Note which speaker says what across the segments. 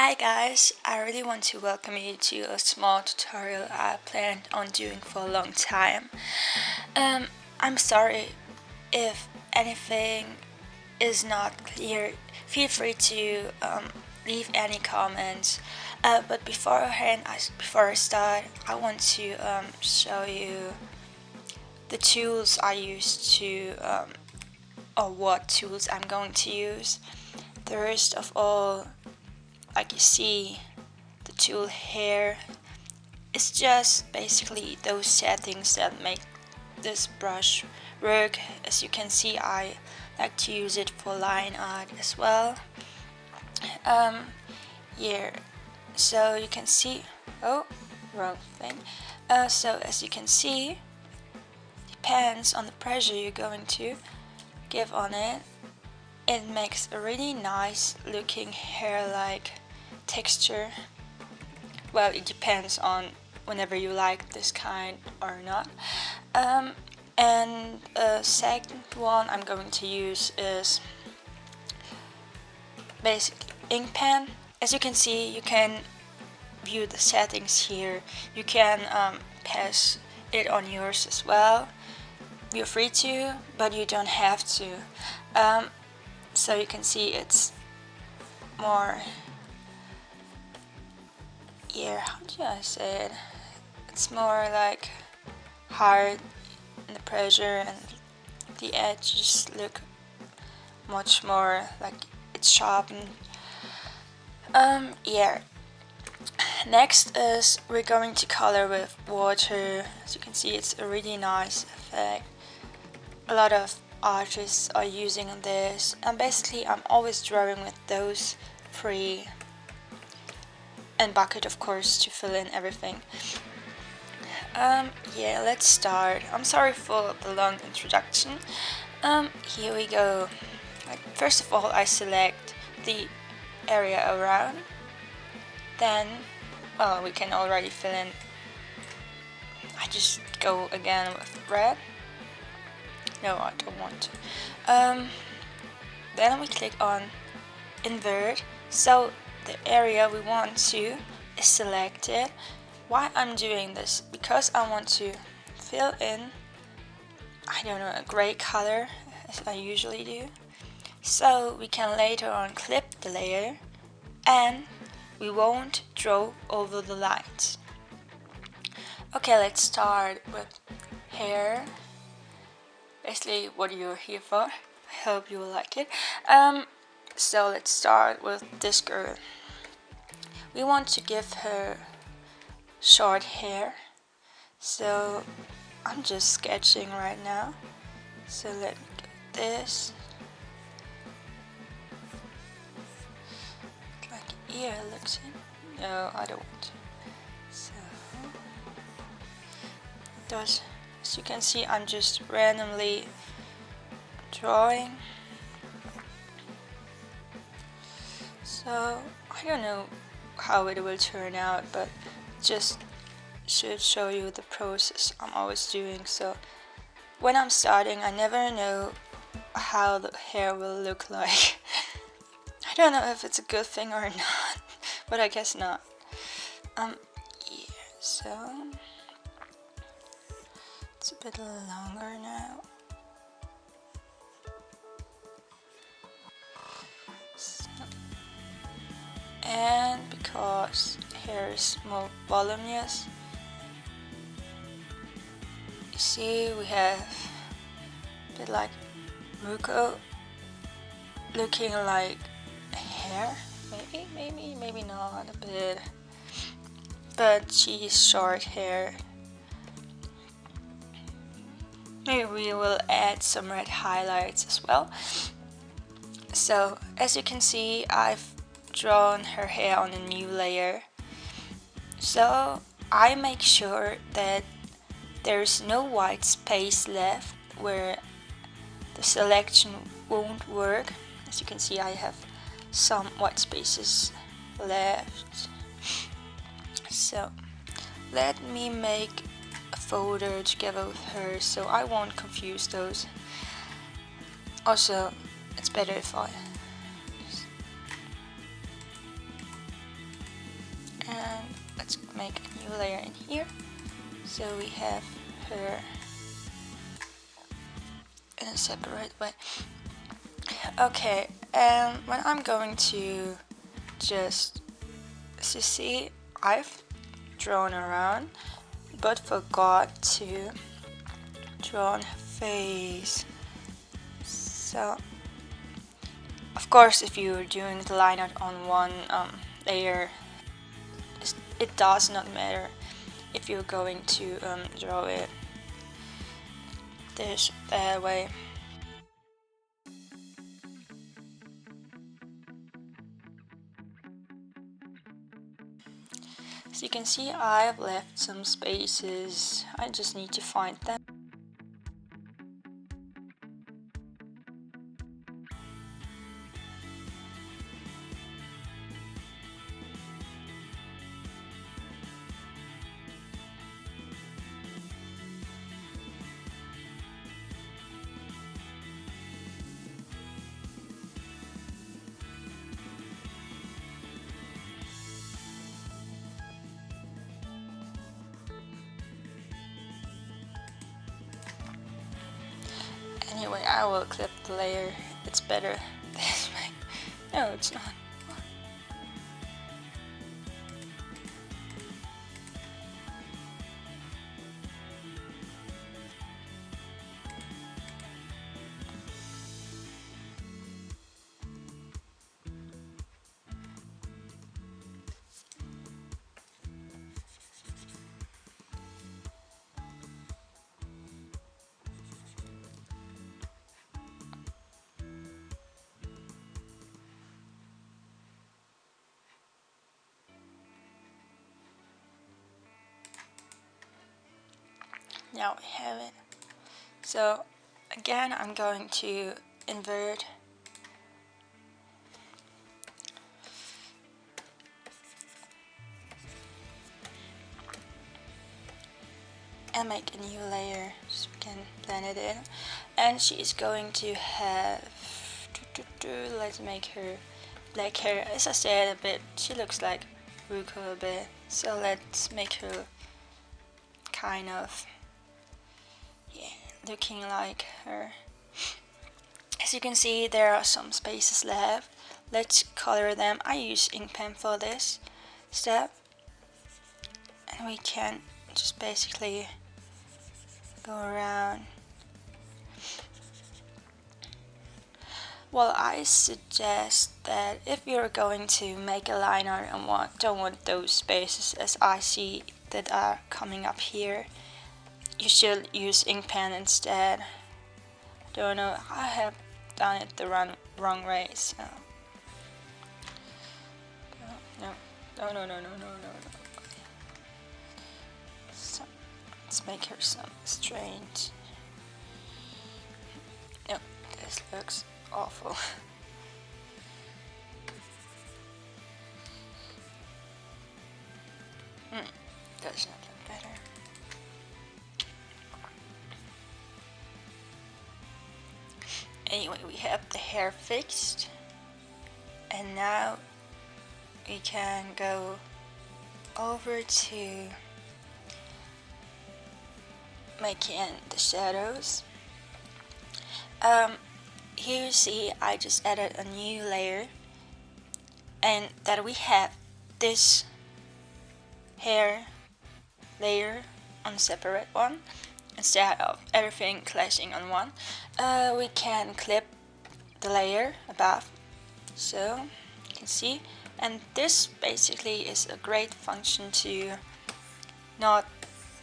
Speaker 1: Hi guys, I really want to welcome you to a small tutorial I planned on doing for a long time. I'm sorry if anything is not clear. Feel free to leave any comments. But before I start, I want to show you the tools I use or what tools I'm going to use. First of all, like you see, the tool here is just basically those settings that make this brush work. As you can see, I like to use it for line art as well. Here, so you can see, oh, wrong thing. So as you can see, depends on the pressure you're going to give on it. It makes a really nice looking hair-like texture. Well, it depends on whenever you like this kind or not. And a second one I'm going to use is basically ink pen. As you can see, you can view the settings here. You can pass it on yours as well. You're free to, but you don't have to. So you can see it's more, how do I say it? It's more like hard in the pressure, and the edges look much more like it's sharpened. Next is we're going to color with water. As you can see, it's a really nice effect. A lot of artists are using this, and basically I'm always drawing with those three, and bucket of course to fill in everything. Let's start. I'm sorry for the long introduction. Here we go. First of all, I select the area around. Then, we can already fill in. I just go again with red. No, I don't want to. Then we click on invert. So the area we want to is selected. Why I'm doing this? Because I want to fill in, a gray color as I usually do. So we can later on clip the layer and we won't draw over the lines. Okay, let's start with hair. Basically what you're here for. I hope you will like it. So let's start with this girl. We want to give her short hair. So I'm just sketching right now. So let me do this. Like ear looks in. No, I don't want to. So those. As you can see, I'm just randomly drawing. So I don't know how it will turn out, but just should show you the process I'm always doing. So when I'm starting, I never know how the hair will look like. I don't know if it's a good thing or not, but I guess not. So it's a bit longer now. So, and because hair is more voluminous, you see we have a bit like Muko looking like hair. Maybe not a bit, but she's short hair. Maybe we will add some red highlights as well. So as you can see, I've drawn her hair on a new layer. So I make sure that there's no white space left where the selection won't work. As you can see, I have some white spaces left. So let me make a folder together with her so I won't confuse those. Also, it's better if I And let's make a new layer in here. So we have her in a separate way. Okay, and when I'm going to just see, I've drawn around but forgot to draw on her face. So of course if you're doing the line art on one layer, it does not matter if you're going to draw it that way. So you can see I've left some spaces, I just need to find them. Anyway, I will clip the layer, it's better this way. No, it's not. Now we have it. So again, I'm going to invert and make a new layer so we can blend it in. And she is going to have, let's make her black hair. As I said, she looks like Ruko a bit, so let's make her kind of, yeah, looking like her. As you can see, there are some spaces left. Let's color them. I use ink pen for this step, and we can just basically go around. Well, I suggest that if you're going to make a line art and don't want those spaces as I see that are coming up here, you should use ink pen instead. Don't know, I have done it the wrong way, so no. So let's make her some strange. No, this looks awful. Does not look better. Anyway, we have the hair fixed, and now we can go over to making the shadows. Here you see I just added a new layer, and that we have this hair layer on a separate one instead of everything clashing on one. We can clip the layer above, so you can see, and this basically is a great function to not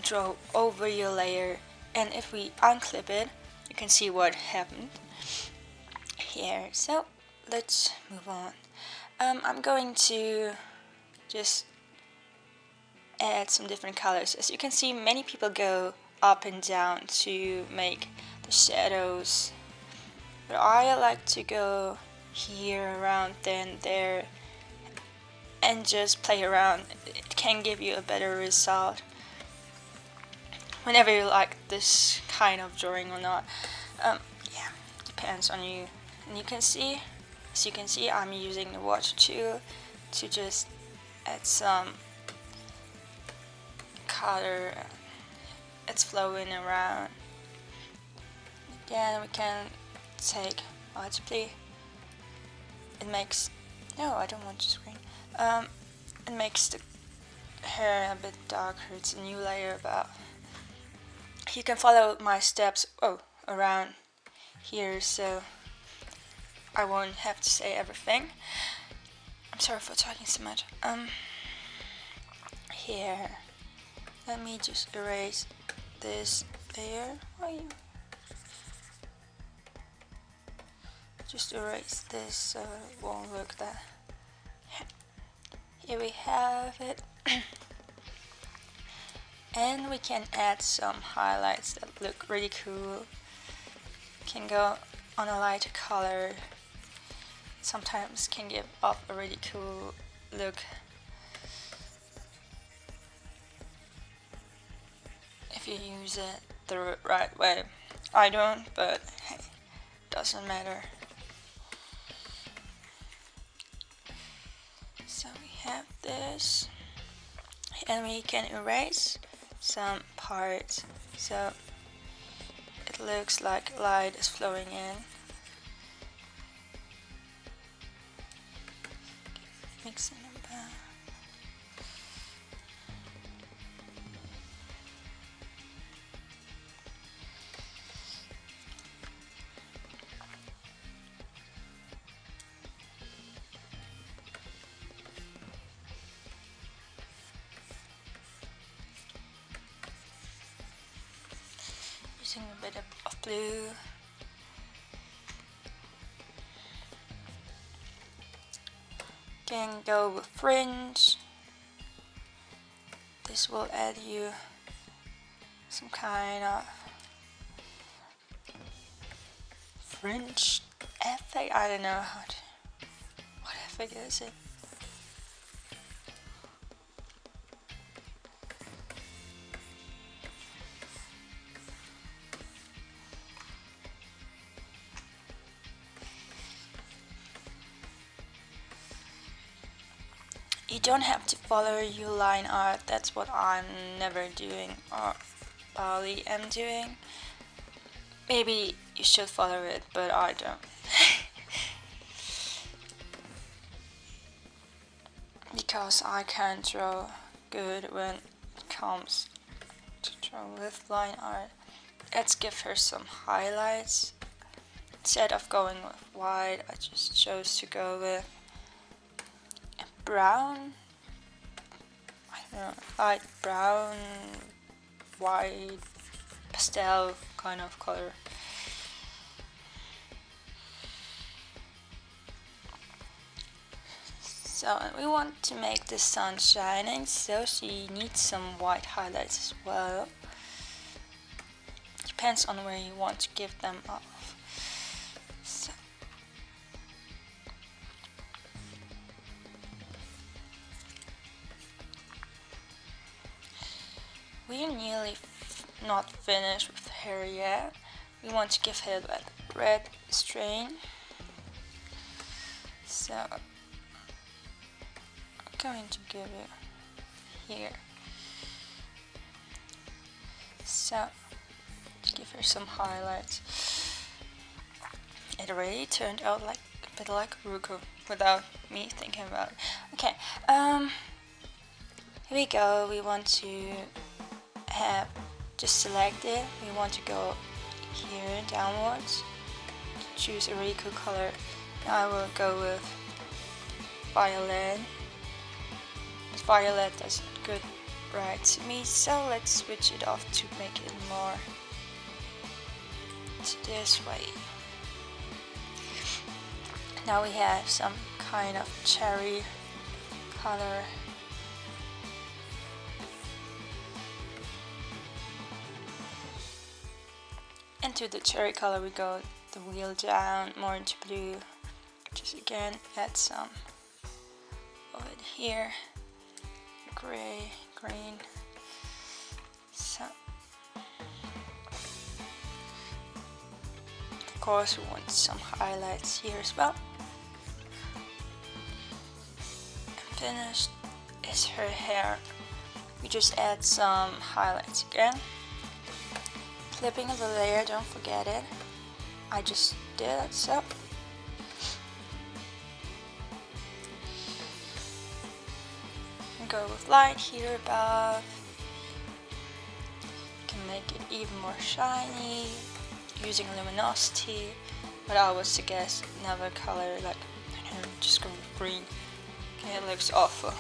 Speaker 1: draw over your layer, and if we unclip it you can see what happened here. So let's move on. I'm going to just add some different colors. As you can see, many people go up and down to make the shadows, but I like to go here, around, then there, and just play around. It can give you a better result whenever you like this kind of drawing or not. Yeah, depends on you. And you can see, as you can see, I'm using the water tool to just add some color, it's flowing around. Again, we can take multiply. It makes, no, I don't want to screen. It makes the hair a bit darker. It's a new layer, but you can follow my steps around here, so I won't have to say everything. I'm sorry for talking so much. Here, let me just erase this layer. Just erase this so it won't look that. Here we have it. And we can add some highlights that look really cool. Can go on a lighter color. Sometimes can give off a really cool look. If you use it the right way. I don't, but hey, doesn't matter. So we have this, and we can erase some parts so it looks like light is flowing in. Mixing them back. Using a bit of blue. Can go with fringe. This will add you some kind of fringe effect. I don't know what effect is it. You don't have to follow your line art. That's what I'm never doing or barely am doing. Maybe you should follow it, but I don't. Because I can't draw good when it comes to draw with line art. Let's give her some highlights. Instead of going with white, I just chose to go with brown, I don't know, light brown, white, pastel kind of color. So we want to make the sun shining, so she needs some white highlights as well. Depends on where you want to give them off. So we're nearly not finished with the hair yet. We want to give her that red strain. So I'm going to give it here. So to give her some highlights. It already turned out like a bit like Ruko without me thinking about it. Okay, here we go. We want to have just select it. We want to go here downwards, choose a really cool color. Now I will go with violet. But violet doesn't good right to me, so let's switch it off to make it more to this way. Now we have some kind of cherry color. Into the cherry color we go the wheel down more into blue. Just again add some of it here. Gray, green. So of course we want some highlights here as well. And finished is her hair. we just add some highlights again. Clipping the layer, don't forget it. I just did so. And go with light here above. Can make it even more shiny using luminosity, but I would suggest another color, like I don't know, just go green. Okay, it looks awful.